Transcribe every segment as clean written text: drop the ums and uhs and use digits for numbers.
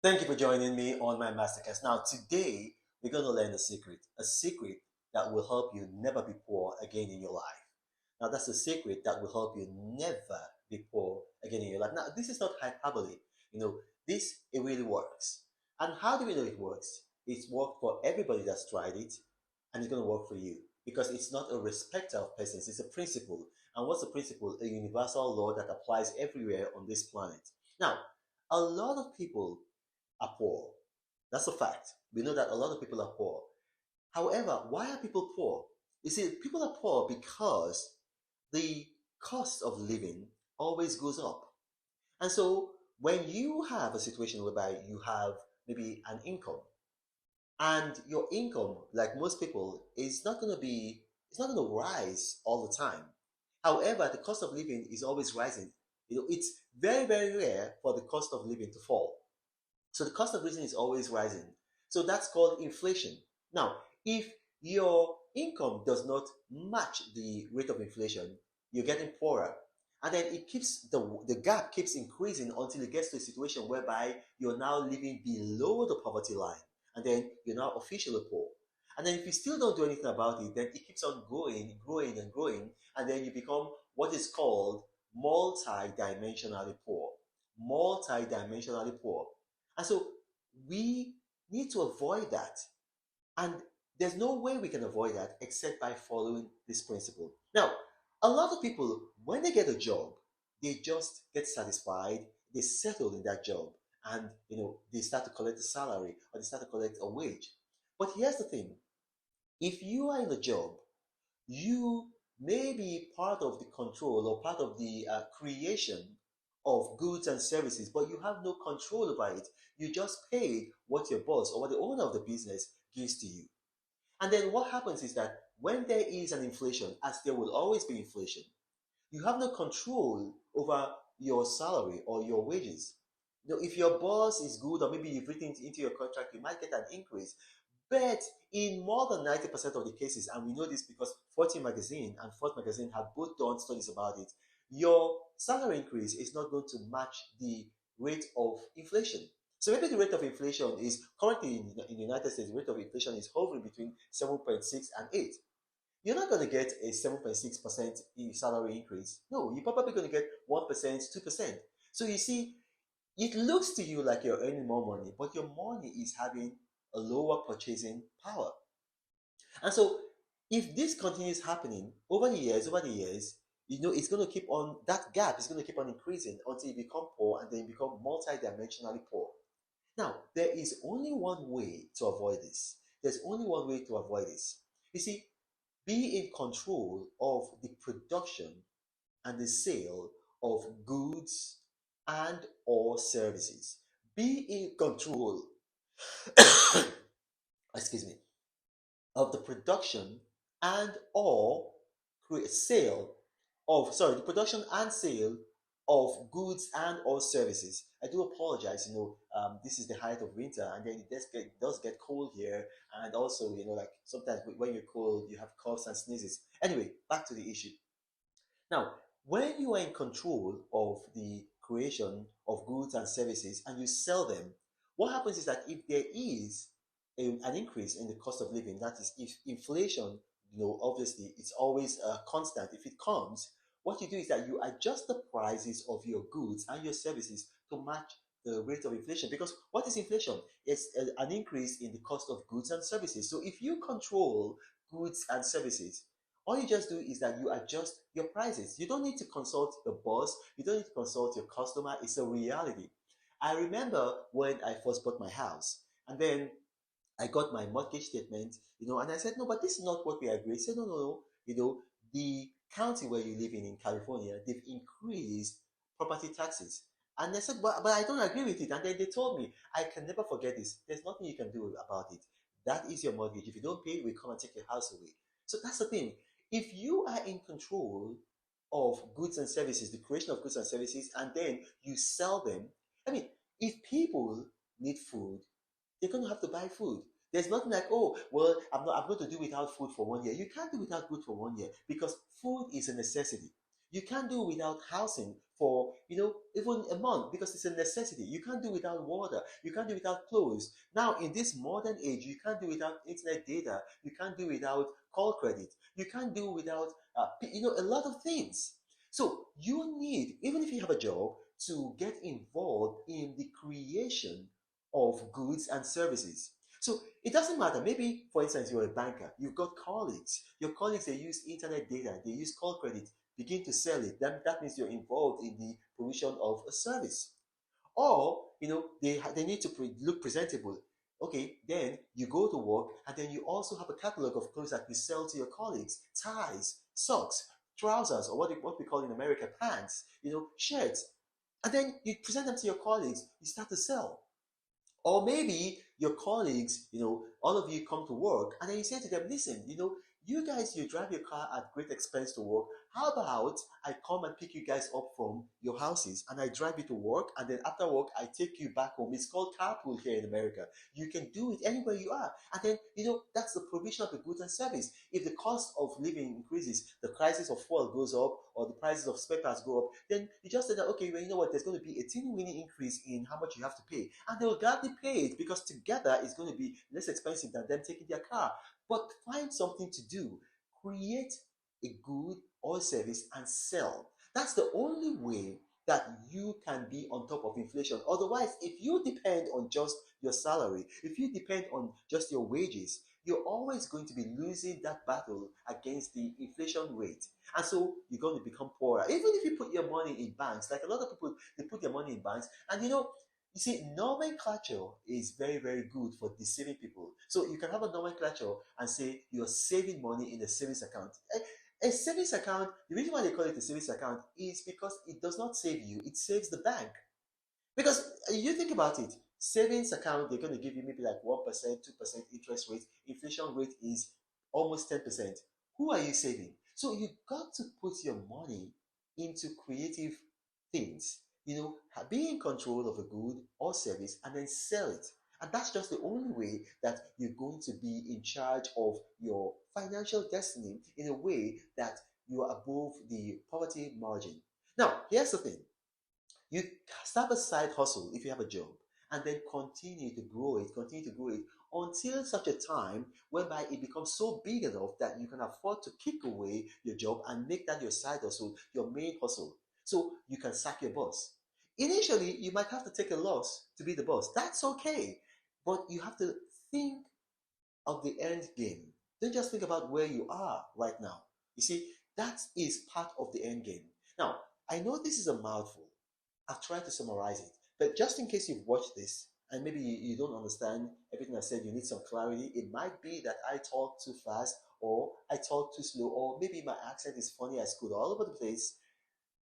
Thank you for joining me on my masterclass. Now, today we're going to learn a secret that will help you never be poor again in your life. Now, that's a secret that will help you never be poor again in your life. Now, this is not hyperbole. You know, this it really works. And how do we know it works? It's worked for everybody that's tried it, and it's going to work for you because it's not a respecter of persons. It's a principle. And what's a principle? A universal law that applies everywhere on this planet. Now, a lot of people are poor. That's a fact. We know that a lot of people are poor. However, why are people poor? You see, people are poor because the cost of living always goes up. And so when you have a situation whereby you have maybe an income and your income, like most people, is not going to be, it's not going to rise all the time. However, the cost of living is always rising. It's very, very rare for the cost of living to fall. So the cost of living is always rising. So that's called inflation. Now, if your income does not match the rate of inflation, you're getting poorer. And then it keeps the gap keeps increasing until it gets to a situation whereby you're now living below the poverty line. And then you're now officially poor. And then if you still don't do anything about it, then it keeps on growing, growing, and growing. And then you become what is called multi-dimensionally poor. Multi-dimensionally poor. And so we need to avoid that. And there's no way we can avoid that except by following this principle. Now, a lot of people, when they get a job, they just get satisfied, they settle in that job, and they start to collect a salary or they start to collect a wage. But here's the thing: if you are in a job, you may be part of the control or part of the creation of goods and services, but you have no control over it. You just paid what your boss or what the owner of the business gives to you. And then what happens is that when there is an inflation, as there will always be inflation, you have no control over your salary or your wages. If your boss is good, or maybe you've written into your contract, you might get an increase. But in more than 90% of the cases, and we know this because Fortune magazine and Forbes magazine have both done studies about it, your salary increase is not going to match the rate of inflation. So maybe the rate of inflation is currently in the United States, the rate of inflation is hovering between 7.6 and 8. You're not going to get a 7.6% salary increase. No, you're probably going to get 1%, 2%. So you see, it looks to you like you're earning more money, but your money is having a lower purchasing power. And so if this continues happening over the years, it's going to keep on, that gap is going to keep on increasing until you become poor and then you become multidimensionally poor. Now, there is only one way to avoid this. There's only one way to avoid this. You see, be in control of the production and the sale of goods and or services. Be in control, excuse me, of the production and or sale the production and sale of goods and or services. I do apologize, this is the height of winter and then it does get cold here, and also, like sometimes when you're cold, you have coughs and sneezes. Anyway, back to the issue. Now, when you are in control of the creation of goods and services and you sell them, what happens is that if there is an increase in the cost of living, that is, if inflation, obviously it's always constant. If it comes, what you do is that you adjust the prices of your goods and your services to match the rate of inflation. Because what is inflation? It's an increase in the cost of goods and services. So if you control goods and services, all you just do is that you adjust your prices. You don't need to consult the boss. You don't need to consult your customer. It's a reality. I remember when I first bought my house, and then I got my mortgage statement, and I said, no, but this is not what we agreed. He said, no, no, no. The county where you live in California, they've increased property taxes. And I said, but I don't agree with it. And then they told me, I can never forget this. There's nothing you can do about it. That is your mortgage. If you don't pay, we come and take your house away. So that's the thing. If you are in control of goods and services, the creation of goods and services, and then you sell them, I mean, if people need food, they're going to have to buy food. There's nothing like, oh, well, I'm going to do without food for 1 year. You can't do without food for 1 year because food is a necessity. You can't do without housing for, even a month because it's a necessity. You can't do without water. You can't do without clothes. Now, in this modern age, you can't do without internet data. You can't do without call credit. You can't do without, a lot of things. So you need, even if you have a job, to get involved in the creation of goods and services. So it doesn't matter. Maybe, for instance, you're a banker. You've got colleagues. Your colleagues, they use internet data. They use call credit. Begin to sell it. That means you're involved in the provision of a service. Or, they need to look presentable. Okay, then you go to work and then you also have a catalog of clothes that you sell to your colleagues: ties, socks, trousers, or what we call in America pants, shirts. And then you present them to your colleagues, you start to sell. Or maybe your colleagues, all of you come to work and then you say to them, listen, you guys, you drive your car at great expense to work. How about I come and pick you guys up from your houses and I drive you to work, and then after work I take you back home. It's called carpool here in America. You can do it anywhere you are. And then, that's the provision of the goods and service. If the cost of living increases, the prices of fuel goes up, or the prices of spare parts go up, then you just say that, okay, well, you know what, there's going to be a teeny-weeny increase in how much you have to pay. And they will gladly pay it because together it's going to be less expensive than them taking their car. But find something to do. Create a good or service and sell. That's the only way that you can be on top of inflation. Otherwise, if you depend on just your salary, if you depend on just your wages, you're always going to be losing that battle against the inflation rate. And so you're going to become poorer. Even if you put your money in banks, like a lot of people, they put their money in banks, and you see, nomenclature is very, very good for deceiving people. So you can have a nomenclature and say you're saving money in a savings account. A savings account, the reason why they call it a savings account is because it does not save you, it saves the bank. Because you think about it, savings account, they're going to give you maybe like 1%, 2% interest rate. Inflation rate is almost 10%. Who are you saving? So you got to put your money into creative things. Be in control of a good or service and then sell it. And that's just the only way that you're going to be in charge of your financial destiny in a way that you are above the poverty margin. Now, here's the thing. You start a side hustle if you have a job, and then continue to grow it until such a time whereby it becomes so big enough that you can afford to kick away your job and make that your side hustle, your main hustle. So you can sack your boss. Initially, you might have to take a loss to be the boss. That's okay. But you have to think of the end game. Don't just think about where you are right now. You see, that is part of the end game. Now, I know this is a mouthful. I've tried to summarize it. But just in case you've watched this and maybe you don't understand everything I said, you need some clarity. It might be that I talk too fast, or I talk too slow, or maybe my accent is funny as could all over the place.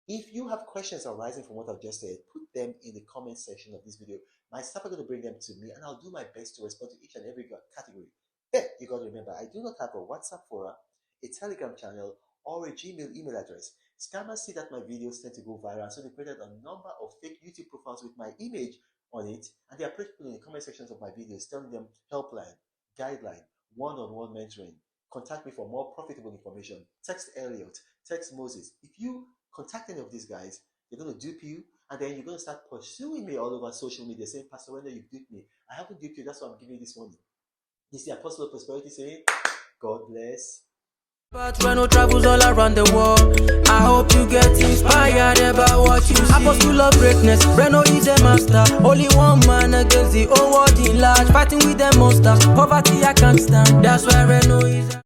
If you have questions arising from what I've just said, put them in the comment section of this video. My staff are going to bring them to me, and I'll do my best to respond to each and every category. Then you got to remember, I do not have a WhatsApp forum, a Telegram channel, or a Gmail email address. Scammers see that my videos tend to go viral, so they created a number of fake YouTube profiles with my image on it, and they approach people in the comment sections of my videos, telling them helpline, guideline, one-on-one mentoring. Contact me for more profitable information. Text Elliot, text Moses. If you contact any of these guys, they're going to dupe you, and then you're going to start pursuing me all over social media saying, Pastor Wendell, you've duped me. I haven't duped you, that's why I'm giving you this warning. This is the Apostle of Prosperity saying, God bless. But Reno travels all around the world. I hope you get inspired about what you see. Apostle of greatness, Reno is a master. Only one man against the whole world in large. Fighting with the monsters, poverty I can't stand. That's why Reno is